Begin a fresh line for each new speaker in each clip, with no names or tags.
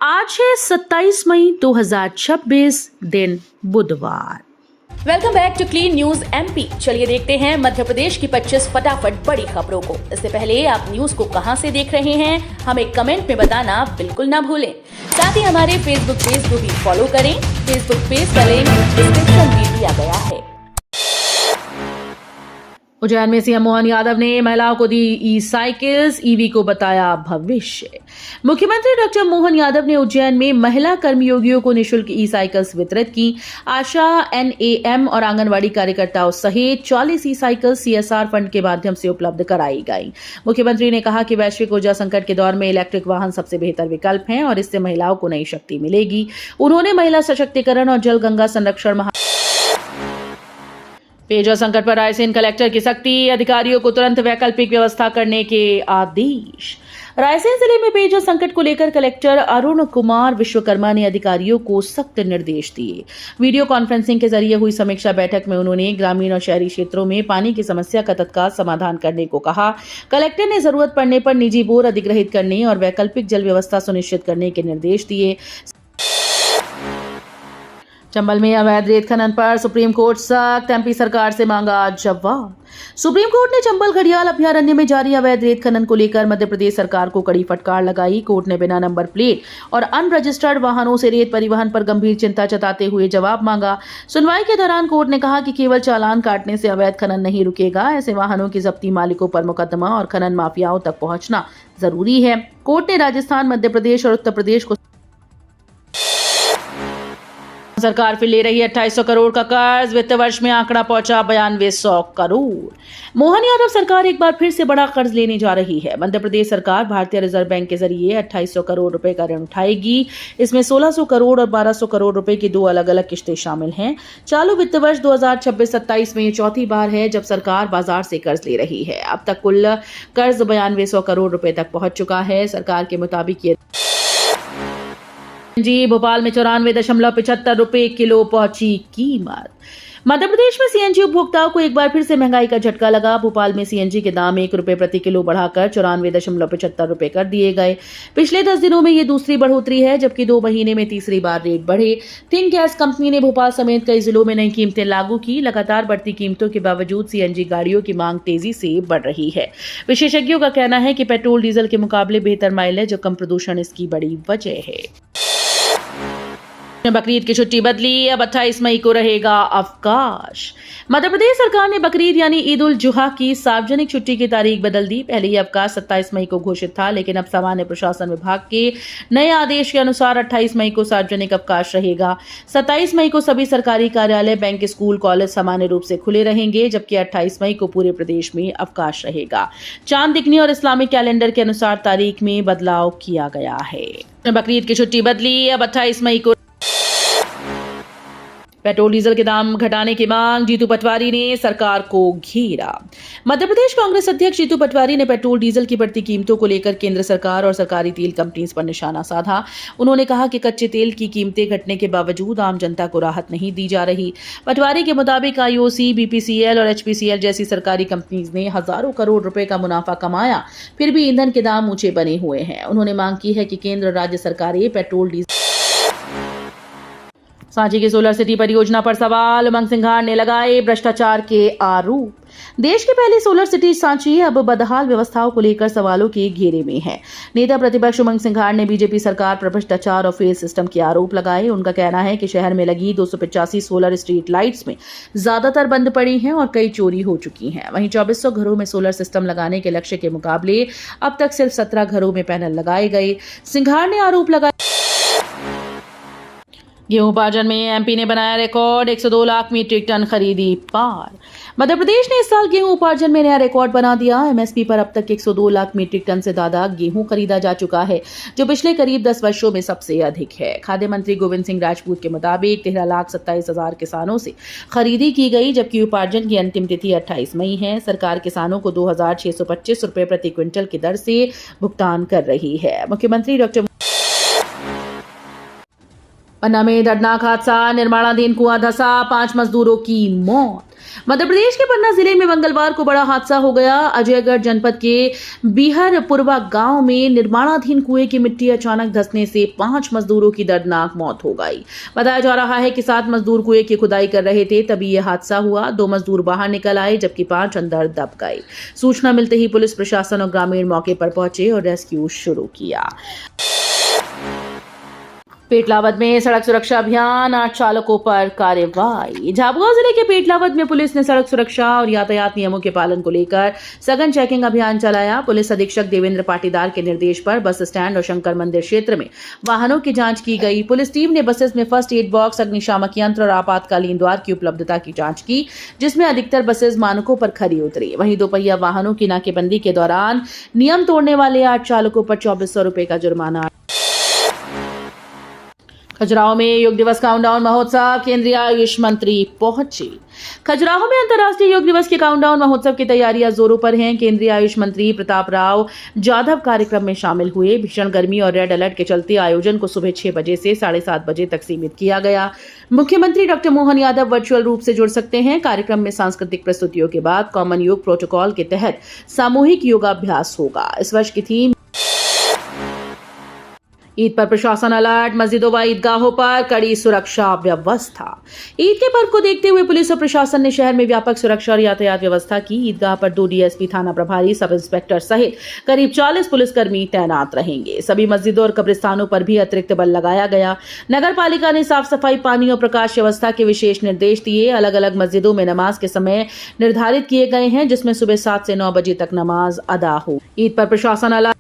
आज है 27 मई 2026 दिन बुधवार।
Welcome back to clean news MP. चलिए देखते हैं मध्य प्रदेश की 25 फटाफट बड़ी खबरों को। इससे पहले आप न्यूज को कहां से देख रहे हैं हमें कमेंट में बताना बिल्कुल ना भूलें। साथ ही हमारे फेसबुक पेज को भी फॉलो करें। फेसबुक पेज का लिंक डिस्क्रिप्शन में दिया गया है।
उज्जैन में सीएम मोहन यादव ने महिलाओं को दी ई साइकिल्स, ईवी को बताया भविष्य। मुख्यमंत्री डॉक्टर मोहन यादव ने उज्जैन में महिला कर्मयोगियों को निःशुल्क ई साइकिल्स वितरित की। आशा, एनएएम और आंगनवाड़ी कार्यकर्ताओं सहित 40 ई साइकिल सीएसआर फंड के माध्यम से उपलब्ध कराई गई। मुख्यमंत्री ने कहा कि वैश्विक ऊर्जा संकट के दौर में इलेक्ट्रिक वाहन सबसे बेहतर विकल्प हैं और इससे महिलाओं को नई शक्ति मिलेगी। उन्होंने महिला सशक्तिकरण और जल गंगा संरक्षण पेयजल संकट पर रायसेन कलेक्टर की सख्ती, अधिकारियों को तुरंत वैकल्पिक व्यवस्था करने के आदेश। रायसेन जिले में पेयजल संकट को लेकर कलेक्टर अरुण कुमार विश्वकर्मा ने अधिकारियों को सख्त निर्देश दिए। वीडियो कॉन्फ्रेंसिंग के जरिए हुई समीक्षा बैठक में उन्होंने ग्रामीण और शहरी क्षेत्रों में पानी की समस्या का तत्काल समाधान करने को कहा। कलेक्टर ने जरूरत पड़ने पर निजी बोर अधिग्रहित करने और वैकल्पिक जल व्यवस्था सुनिश्चित करने के निर्देश दिए। चंबल में अवैध रेत खनन पर सुप्रीम कोर्ट सख्त, एमपी सरकार से मांगा जवाब। सुप्रीम कोर्ट ने चंबल घड़ियाल अभयारण्य में जारी अवैध रेत खनन को लेकर मध्य प्रदेश सरकार को कड़ी फटकार लगाई। कोर्ट ने बिना नंबर प्लेट और अनरजिस्टर्ड वाहनों से रेत परिवहन पर गंभीर चिंता जताते हुए जवाब मांगा। सुनवाई के दौरान कोर्ट ने कहा कि केवल चालान काटने से अवैध खनन नहीं रुकेगा। ऐसे वाहनों की जब्ती मालिकों पर मुकदमा और खनन माफियाओं तक पहुंचना जरूरी है। कोर्ट ने राजस्थान, मध्य प्रदेश और उत्तर प्रदेश को सरकार फिर ले रही है 2800 करोड़ का कर्ज। वित्त वर्ष में आंकड़ा पहुंचा 9200 करोड़। मोहन यादव सरकार एक बार फिर से बड़ा कर्ज लेने जा रही है। मध्य प्रदेश सरकार भारतीय रिजर्व बैंक के जरिए 2800 करोड़ रुपए का ऋण उठाएगी। इसमें 1600 करोड़ और 1200 करोड़ रुपए की दो अलग अलग किश्तें शामिल हैं। चालू वित्त वर्ष 2026-27 में ये चौथी बार है जब सरकार बाजार से कर्ज ले रही है। अब तक कुल कर्ज 9200 करोड़ रुपए तक पहुंच चुका है। सरकार के मुताबिक ये जी भोपाल में 94.75 रुपए किलो पहुंची कीमत। मध्य प्रदेश में सीएनजी उपभोक्ताओं को एक बार फिर से महंगाई का झटका लगा। भोपाल में सीएनजी के दाम 1 रुपए प्रति किलो बढ़ाकर 94.75 रुपए कर दिए गए। पिछले 10 दिनों में ये दूसरी बढ़ोतरी है, जबकि 2 महीने में तीसरी बार रेट बढ़े। थिंक गैस कंपनी ने भोपाल समेत कई जिलों में नई कीमतें लागू की। लगातार बढ़ती कीमतों के बावजूद सीएनजी गाड़ियों की मांग तेजी से बढ़ रही है। विशेषज्ञों का कहना है कि पेट्रोल डीजल के मुकाबले बेहतर माइलेज और कम प्रदूषण इसकी बड़ी वजह है। बकरीद की छुट्टी बदली, अब 28 मई को रहेगा अवकाश। मध्य प्रदेश सरकार ने बकरीद यानी ईद उल जुहा की सार्वजनिक छुट्टी की तारीख बदल दी। पहले यह अवकाश 27 मई को घोषित था, लेकिन अब सामान्य प्रशासन विभाग के नए आदेश के अनुसार 28 मई को सार्वजनिक अवकाश रहेगा। 27 मई को सभी सरकारी कार्यालय, बैंक, स्कूल, कॉलेज सामान्य रूप से खुले रहेंगे, जबकि 28 मई को पूरे प्रदेश में अवकाश रहेगा। चांद दिखने और इस्लामिक कैलेंडर के अनुसार तारीख में बदलाव किया गया है। बकरीद की छुट्टी बदली, अब 28 मई को पेट्रोल डीजल के दाम घटाने की मांग। जीतू पटवारी ने सरकार को घेरा। मध्य प्रदेश कांग्रेस अध्यक्ष जीतू पटवारी ने पेट्रोल डीजल की बढ़ती कीमतों को लेकर केंद्र सरकार और सरकारी तेल कंपनीज पर निशाना साधा। उन्होंने कहा कि कच्चे तेल की कीमतें घटने के बावजूद आम जनता को राहत नहीं दी जा रही। पटवारी के मुताबिक आईओसी, बीपीसीएल और एचपीसीएल जैसी सरकारी कंपनीज ने हजारों करोड़ रुपए का मुनाफा कमाया, फिर भी ईंधन के दाम ऊंचे बने हुए हैं। उन्होंने मांग की है कि केंद्र और राज्य सरकारें पेट्रोल डीजल। सांची की सोलर सिटी परियोजना पर सवाल, उमंग सिंघार ने लगाए भ्रष्टाचार के आरोप। देश की पहली सोलर सिटी सांची अब बदहाल व्यवस्थाओं को लेकर सवालों के घेरे में है। नेता प्रतिपक्ष उमंग सिंघार ने बीजेपी सरकार पर भ्रष्टाचार और फेल सिस्टम के आरोप लगाए। उनका कहना है कि शहर में लगी 285 सोलर स्ट्रीट लाइट्स में ज्यादातर बंद पड़ी हैं और कई चोरी हो चुकी हैं। वहीं 2400 घरों में सोलर सिस्टम लगाने के लक्ष्य के मुकाबले अब तक सिर्फ 17 घरों में पैनल लगाए गए। सिंघार ने आरोप लगाया गेहूं उपार्जन में एमपी ने बनाया रिकॉर्ड, 102 लाख मीट्रिक टन खरीदी पार। मध्य प्रदेश ने इस साल गेहूं उपार्जन में नया रिकॉर्ड बना दिया। एमएसपी पर अब तक 102 लाख मीट्रिक टन से ज्यादा गेहूं खरीदा जा चुका है, जो पिछले करीब 10 वर्षों में सबसे अधिक है। खाद्य मंत्री गोविंद सिंह राजपूत के मुताबिक 13,27,000 किसानों से खरीदी की गई, जबकि उपार्जन की अंतिम तिथि 28 मई है। सरकार किसानों को 2,625 रुपए प्रति क्विंटल की दर से भुगतान कर रही है। मुख्यमंत्री डॉक्टर पन्ना में दर्दनाक हादसा, निर्माणाधीन कुआं धंसा, 5 मजदूरों की मौत। मध्य प्रदेश के पन्ना जिले में मंगलवार को बड़ा हादसा हो गया। अजयगढ़ जनपद के बीहरपुरवा गांव में निर्माणाधीन कुएं की मिट्टी अचानक धंसने से 5 मजदूरों की दर्दनाक मौत हो गई। बताया जा रहा है कि 7 मजदूर कुएं की खुदाई कर रहे थे, तभी यह हादसा हुआ। 2 मजदूर बाहर निकल आए जबकि 5 अंदर दब गए। सूचना मिलते ही पुलिस प्रशासन और ग्रामीण मौके पर पहुंचे और रेस्क्यू शुरू किया। पेटलावद में सड़क सुरक्षा अभियान, 8 चालकों पर कार्रवाई। झाबुआ जिले के पेटलावद में पुलिस ने सड़क सुरक्षा और यातायात नियमों के पालन को लेकर सघन चेकिंग अभियान चलाया। पुलिस अधीक्षक देवेंद्र पाटीदार के निर्देश पर बस स्टैंड और शंकर मंदिर क्षेत्र में वाहनों की जांच की गई। पुलिस टीम ने बसेस में फर्स्ट एड बॉक्स, अग्निशामक यंत्र और आपातकालीन द्वार की उपलब्धता की जांच की, जिसमें अधिकतर बसेस मानकों पर खरी उतरी। वहीं दोपहिया वाहनों की नाकेबंदी के दौरान नियम तोड़ने वाले 8 चालकों पर 2400 रुपए का जुर्माना। खजुराहो में योग दिवस काउंटडाउन महोत्सव, केंद्रीय आयुष मंत्री पहुंचे। खजुराहो में अंतर्राष्ट्रीय योग दिवस के काउंटडाउन महोत्सव की तैयारियां जोरों पर हैं। केंद्रीय आयुष मंत्री प्रताप राव जाधव कार्यक्रम में शामिल हुए। भीषण गर्मी और रेड अलर्ट के चलते आयोजन को सुबह 6 बजे से 7:30 बजे तक सीमित किया गया। मुख्यमंत्री डॉक्टर मोहन यादव वर्चुअल रूप से जुड़ सकते हैं। कार्यक्रम में सांस्कृतिक प्रस्तुतियों के बाद कॉमन योग प्रोटोकॉल के तहत सामूहिक योगाभ्यास होगा। इस वर्ष की थीम ईद पर प्रशासन अलर्ट, मस्जिदों व ईदगाहों पर कड़ी सुरक्षा व्यवस्था। ईद के पर्व को देखते हुए पुलिस और प्रशासन ने शहर में व्यापक सुरक्षा और यातायात व्यवस्था की। ईदगाह पर 2 डीएसपी, थाना प्रभारी, सब इंस्पेक्टर सहित करीब 40 पुलिसकर्मी तैनात रहेंगे। सभी मस्जिदों और कब्रिस्तानों पर भी अतिरिक्त बल लगाया गया। नगर पालिका ने साफ सफाई, पानी और प्रकाश व्यवस्था के विशेष निर्देश दिए। अलग अलग मस्जिदों में नमाज के समय निर्धारित किए गए हैं, जिसमें सुबह 7 से 9 बजे तक नमाज अदा हो। ईद पर प्रशासन अलर्ट।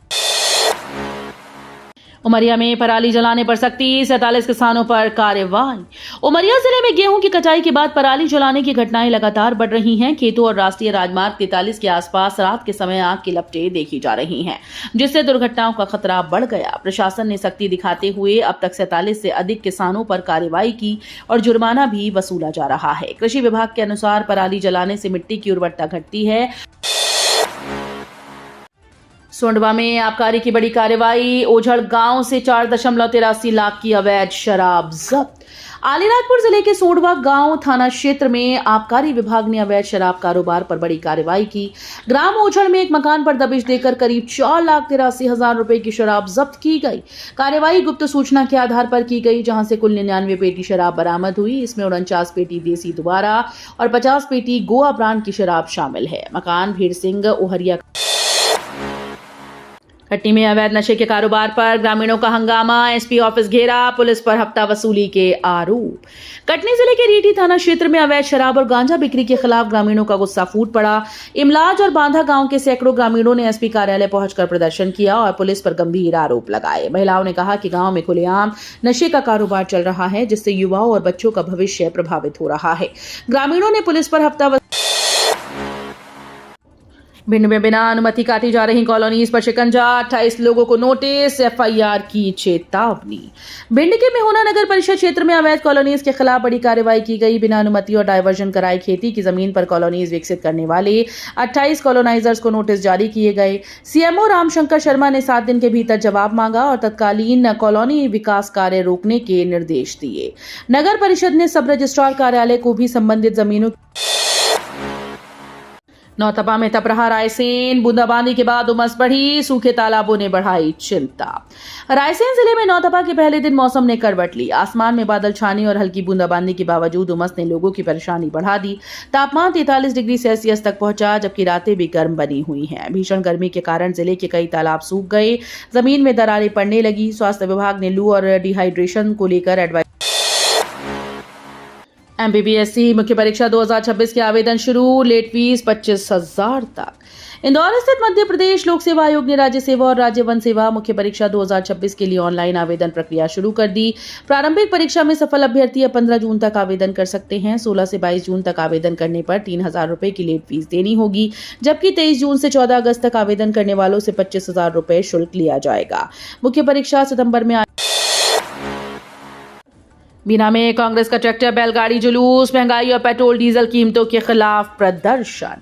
उमरिया में पराली जलाने पर सख्ती, 47 किसानों पर कार्रवाई। उमरिया जिले में गेहूं की कटाई के बाद पराली जलाने की घटनाएं लगातार बढ़ रही हैं। खेतों और राष्ट्रीय राजमार्ग 43 के आसपास रात के समय आग की लपटें देखी जा रही हैं, जिससे दुर्घटनाओं का खतरा बढ़ गया। प्रशासन ने सख्ती दिखाते हुए अब तक 47 से अधिक किसानों पर कार्रवाई की और जुर्माना भी वसूला जा रहा है। कृषि विभाग के अनुसार पराली जलाने से मिट्टी की उर्वरता घटती है। सोंडवा में आबकारी की बड़ी कार्रवाई। ओझड़ गांव से 4.83 लाख की अवैध शराब जब्त। आलीराजपुर जिले के सोंडवा गांव थाना क्षेत्र में आबकारी विभाग ने अवैध शराब कारोबार पर बड़ी कार्रवाई की। ग्राम ओझड़ में एक मकान पर दबिश देकर करीब 4,83,000 रुपए की शराब जब्त की गई। कार्रवाई गुप्त सूचना के आधार पर की गई, जहां से कुल 99 पेटी शराब बरामद हुई। इसमें 49 पेटी देसी दुबारा और 50 पेटी गोवा ब्रांड की शराब शामिल है। मकान भीड़ सिंह ओहरिया। कटनी में अवैध नशे के कारोबार पर ग्रामीणों का हंगामा, एसपी ऑफिस घेरा, पुलिस पर हफ्ता वसूली के आरोप। कटनी जिले के रीठी थाना क्षेत्र में अवैध शराब और गांजा बिक्री के खिलाफ ग्रामीणों का गुस्सा फूट पड़ा। इमलाज और बांधा गांव के सैकड़ों ग्रामीणों ने एसपी कार्यालय पहुंचकर प्रदर्शन किया और पुलिस पर गंभीर आरोप लगाए। महिलाओं ने कहा कि गांव में खुलेआम नशे का कारोबार चल रहा है, जिससे युवाओं और बच्चों का भविष्य प्रभावित हो रहा है। ग्रामीणों ने पुलिस पर हफ्ता भिंड में बिना अनुमति काटी जा रही कॉलोनीज पर शिकंजा, 28 लोगों को नोटिस, एफआईआर की चेतावनी। भिंड के मेहुना नगर परिषद क्षेत्र में अवैध कॉलोनीज के खिलाफ बड़ी कार्रवाई की गई। बिना अनुमति और डायवर्जन कराए खेती की जमीन पर कॉलोनीज विकसित करने वाले 28 कॉलोनाइजर्स को नोटिस जारी किए गए। सीएमओ रामशंकर शर्मा ने 7 दिन के भीतर जवाब मांगा और तत्कालीन कॉलोनी विकास कार्य रोकने के निर्देश दिए। नगर परिषद ने सब रजिस्ट्रार कार्यालय को भी संबंधित जमीनों नौतपा में तप रहा रायसेन। बूंदाबांदी के बाद उमस बढ़ी, सूखे तालाबों ने बढ़ाई चिंता। रायसेन जिले में नौतपा के पहले दिन मौसम ने करवट ली। आसमान में बादल छाने और हल्की बूंदाबांदी के बावजूद उमस ने लोगों की परेशानी बढ़ा दी। तापमान 43 डिग्री सेल्सियस तक पहुंचा, जबकि रातें भी गर्म बनी हुई हैं। भीषण गर्मी के कारण जिले के कई तालाब सूख गए, जमीन में दरारें पड़ने लगी। स्वास्थ्य विभाग ने लू और डिहाइड्रेशन को लेकर एडवाइस। एमपीपीएससी मुख्य परीक्षा 2026 के आवेदन शुरू, लेट फीस 25,000 तक। इंदौर स्थित मध्य प्रदेश लोक सेवा आयोग ने राज्य सेवा और राज्य वन सेवा मुख्य परीक्षा 2026 के लिए ऑनलाइन आवेदन प्रक्रिया शुरू कर दी। प्रारंभिक परीक्षा में सफल अभ्यर्थी अब 15 जून तक आवेदन कर सकते हैं। 16 से 22 जून तक आवेदन करने पर 3,000 रुपए की लेट फीस देनी होगी, जबकि 23 जून से 14 अगस्त तक आवेदन करने वालों से 25,000 रुपए शुल्क लिया जाएगा। मुख्य परीक्षा सितंबर में बीना में कांग्रेस का ट्रैक्टर बैलगाड़ी जुलूस, महंगाई और पेट्रोल डीजल कीमतों के खिलाफ प्रदर्शन।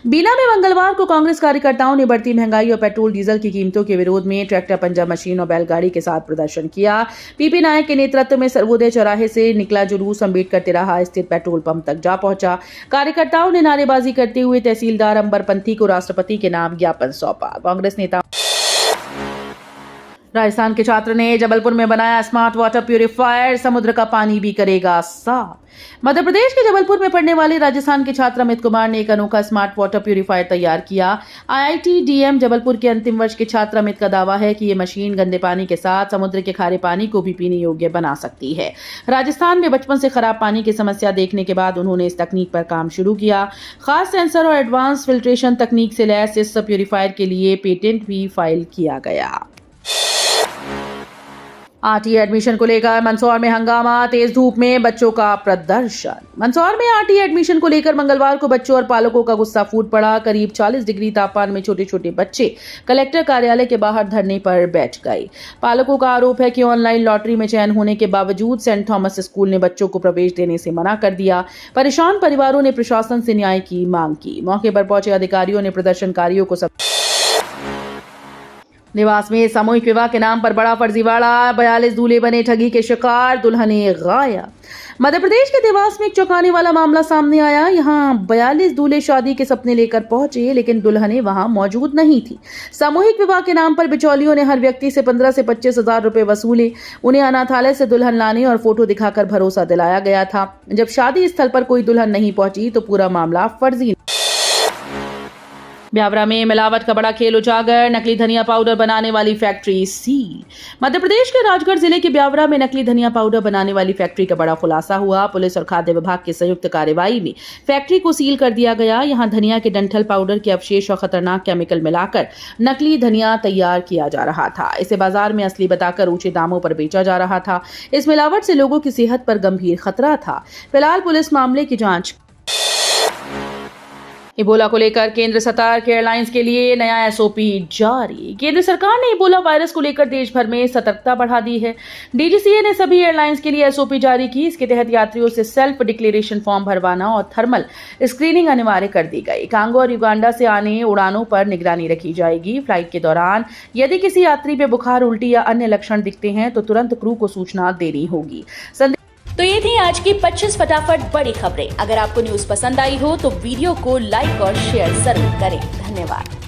बीना में मंगलवार को कांग्रेस कार्यकर्ताओं ने बढ़ती महंगाई और पेट्रोल डीजल की कीमतों के विरोध में ट्रैक्टर, पंजा मशीन और बैलगाड़ी के साथ प्रदर्शन किया। पीपी नायक के नेतृत्व में सर्वोदय चौराहे से निकला जुलूस अम्बेडकर तिराहा स्थित पेट्रोल पंप तक जा पहुंचा। कार्यकर्ताओं ने नारेबाजी करते हुए तहसीलदार अंबरपंथी को राष्ट्रपति के नाम ज्ञापन सौंपा। कांग्रेस नेता राजस्थान के छात्र ने जबलपुर में बनाया स्मार्ट वाटर प्यूरिफायर, समुद्र का पानी भी करेगा साफ। मध्य प्रदेश के जबलपुर में पढ़ने वाले राजस्थान के छात्र अमित कुमार ने एक अनोखा स्मार्ट वाटर प्यूरिफायर तैयार किया। आईआईटी डीएम जबलपुर के अंतिम वर्ष के छात्र अमित का दावा है कि ये मशीन गंदे पानी के साथ समुद्र के खारे पानी को भी पीने योग्य बना सकती है। राजस्थान में बचपन से खराब पानी की समस्या देखने के बाद उन्होंने इस तकनीक पर काम शुरू किया। खास सेंसर और एडवांस फिल्ट्रेशन तकनीक से लैस इस प्यूरिफायर के लिए पेटेंट भी फाइल किया गया। आरटीई एडमिशन को लेकर मंदसौर में हंगामा, तेज धूप में बच्चों का प्रदर्शन। मंदसौर में आरटीई एडमिशन को लेकर मंगलवार को बच्चों और पालकों का गुस्सा फूट पड़ा। करीब 40 डिग्री तापमान में छोटे छोटे बच्चे कलेक्टर कार्यालय के बाहर धरने पर बैठ गए। पालकों का आरोप है कि ऑनलाइन लॉटरी में चयन होने के बावजूद सेंट थॉमस स्कूल ने बच्चों को प्रवेश देने से मना कर दिया। परेशान परिवारों ने प्रशासन से न्याय की मांग की। मौके पर पहुंचे अधिकारियों ने प्रदर्शनकारियों को निवास में सामूहिक विवाह के नाम पर बड़ा फर्जीवाड़ा, 42 दूल्हे बने ठगी के शिकार, दुल्हनें गायब। मध्य प्रदेश के देवास में एक चौंकाने वाला मामला सामने आया। यहां 42 दूल्हे शादी के सपने लेकर पहुंचे, लेकिन दुल्हनें वहां मौजूद नहीं थी। सामूहिक विवाह के नाम पर बिचौलियों ने हर व्यक्ति से 15 से 25 हजार रुपए वसूले। उन्हें अनाथालय से दुल्हन लाने और फोटो दिखाकर भरोसा दिलाया गया था। जब शादी स्थल पर कोई दुल्हन नहीं पहुंची तो पूरा मामला फर्जी। ब्यावरा में मिलावट का बड़ा खेल उजागर, नकली धनिया पाउडर बनाने वाली फैक्ट्री सील। मध्य प्रदेश के राजगढ़ जिले के ब्यावरा में नकली धनिया पाउडर बनाने वाली फैक्ट्री का बड़ा खुलासा हुआ। पुलिस और खाद्य विभाग की संयुक्त कार्रवाई में फैक्ट्री को सील कर दिया गया। यहां धनिया के डंठल पाउडर के अवशेष और खतरनाक केमिकल मिलाकर नकली धनिया तैयार किया जा रहा था। इसे बाजार में असली बताकर ऊंचे दामों पर बेचा जा रहा था। इस मिलावट से लोगों की सेहत पर गंभीर खतरा था। फिलहाल पुलिस मामले की जांच। इबोला को लेकर केंद्र सतर्क, एयरलाइंस के लिए नया एसओपी जारी। केंद्र सरकार ने इबोला वायरस को लेकर देश भर में सतर्कता बढ़ा दी है। डीजीसीए ने सभी एयरलाइंस के लिए एसओपी जारी की। इसके तहत यात्रियों से सेल्फ डिक्लेरेशन फॉर्म भरवाना और थर्मल स्क्रीनिंग अनिवार्य कर दी गई। कांगो और युगांडा से आने उड़ानों पर निगरानी रखी जाएगी। फ्लाइट के दौरान यदि किसी यात्री में बुखार, उल्टी या अन्य लक्षण दिखते हैं तो तुरंत क्रू को सूचना देनी होगी।
तो ये थी आज की 25 फटाफट बड़ी खबरें। अगर आपको न्यूज पसंद आई हो तो वीडियो को लाइक और शेयर जरूर करें। धन्यवाद।